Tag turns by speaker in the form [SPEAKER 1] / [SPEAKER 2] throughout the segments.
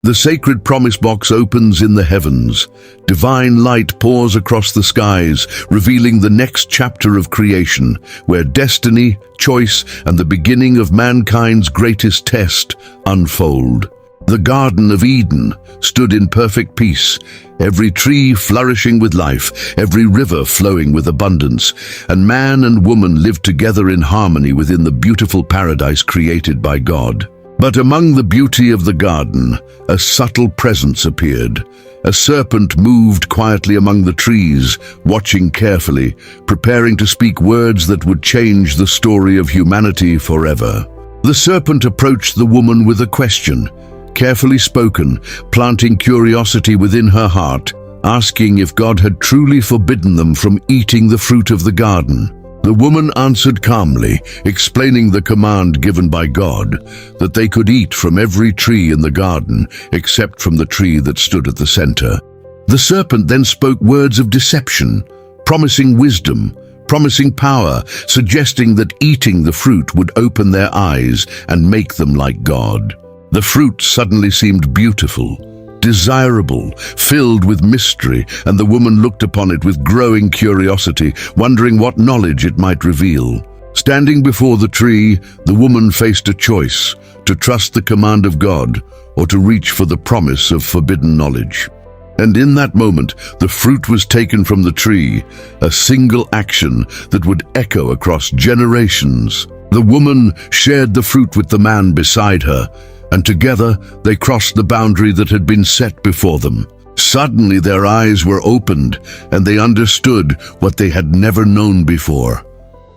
[SPEAKER 1] The sacred promise box opens in the heavens. Divine light pours across the skies, revealing the next chapter of creation, where destiny, choice, and the beginning of mankind's greatest test unfold. The Garden of Eden stood in perfect peace, every tree flourishing with life, every river flowing with abundance, and man and woman lived together in harmony within the beautiful paradise created by God. But among the beauty of the garden, a subtle presence appeared. A serpent moved quietly among the trees, watching carefully, preparing to speak words that would change the story of humanity forever. The serpent approached the woman with a question, carefully spoken, planting curiosity within her heart, asking if God had truly forbidden them from eating the fruit of the garden. The woman answered calmly, explaining the command given by God, that they could eat from every tree in the garden, except from the tree that stood at the center. The serpent then spoke words of deception, promising wisdom, promising power, suggesting that eating the fruit would open their eyes and make them like God. The fruit suddenly seemed beautiful, desirable, filled with mystery, and the woman looked upon it with growing curiosity, wondering what knowledge it might reveal. Standing before the tree, the woman faced a choice: to trust the command of God or to reach for the promise of forbidden knowledge. And in that moment, the fruit was taken from the tree, a single action that would echo across generations. The woman shared the fruit with the man beside her, and together they crossed the boundary that had been set before them. Suddenly their eyes were opened, and they understood what they had never known before.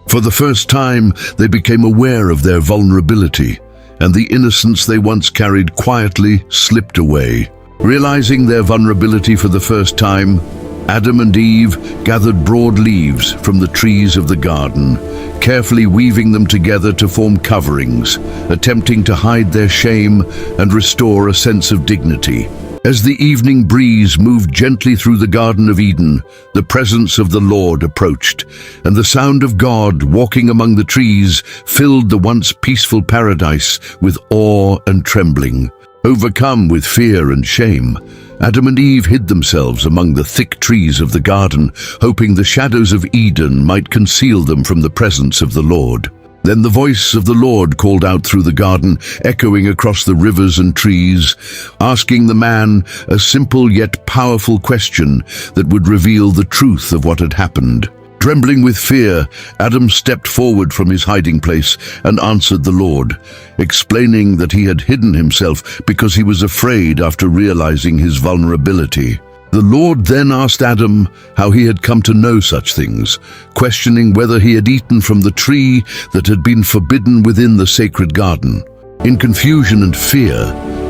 [SPEAKER 1] For the first time, they became aware of their vulnerability, and the innocence they once carried quietly slipped away. Realizing their vulnerability for the first time, Adam and Eve gathered broad leaves from the trees of the garden, carefully weaving them together to form coverings, attempting to hide their shame and restore a sense of dignity. As the evening breeze moved gently through the Garden of Eden, the presence of the Lord approached, and the sound of God walking among the trees filled the once peaceful paradise with awe and trembling. Overcome with fear and shame, Adam and Eve hid themselves among the thick trees of the garden, hoping the shadows of Eden might conceal them from the presence of the Lord. Then the voice of the Lord called out through the garden, echoing across the rivers and trees, asking the man a simple yet powerful question that would reveal the truth of what had happened. Trembling with fear, Adam stepped forward from his hiding place and answered the Lord, explaining that he had hidden himself because he was afraid after realizing his vulnerability. The Lord then asked Adam how he had come to know such things, questioning whether he had eaten from the tree that had been forbidden within the sacred garden. In confusion and fear,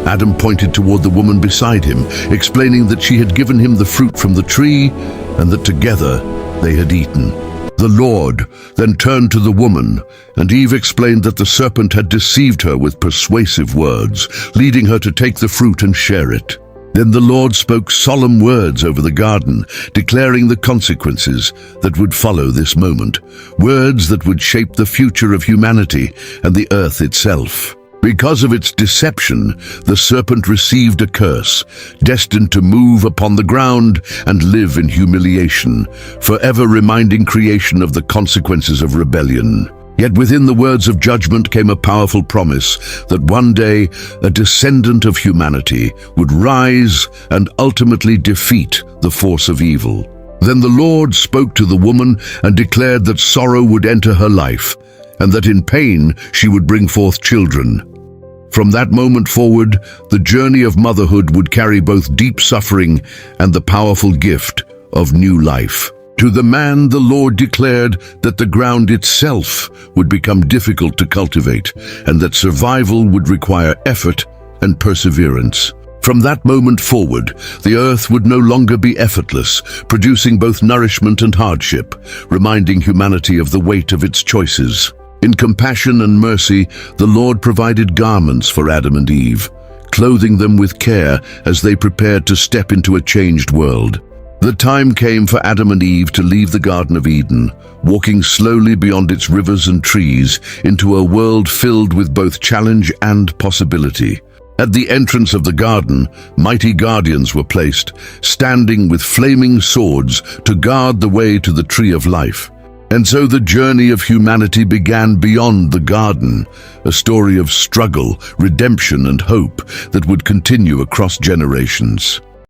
[SPEAKER 1] Adam pointed toward the woman beside him, explaining that she had given him the fruit from the tree and that together they had eaten. The Lord then turned to the woman, and Eve explained that the serpent had deceived her with persuasive words, leading her to take the fruit and share it. Then the Lord spoke solemn words over the garden, declaring the consequences that would follow this moment, words that would shape the future of humanity and the earth itself. Because of its deception, the serpent received a curse, destined to move upon the ground and live in humiliation, forever reminding creation of the consequences of rebellion. Yet within the words of judgment came a powerful promise that one day a descendant of humanity would rise and ultimately defeat the force of evil. Then the Lord spoke to the woman and declared that sorrow would enter her life, and that in pain she would bring forth children. From that moment forward, the journey of motherhood would carry both deep suffering and the powerful gift of new life. To the man, the Lord declared that the ground itself would become difficult to cultivate, and that survival would require effort and perseverance. From that moment forward, the earth would no longer be effortless, producing both nourishment and hardship, reminding humanity of the weight of its choices. In compassion and mercy, the Lord provided garments for Adam and Eve, clothing them with care as they prepared to step into a changed world. The time came for Adam and Eve to leave the Garden of Eden, walking slowly beyond its rivers and trees into a world filled with both challenge and possibility. At the entrance of the garden, mighty guardians were placed, standing with flaming swords to guard the way to the tree of life. And so the journey of humanity began beyond the garden, a story of struggle, redemption, and hope that would continue across generations.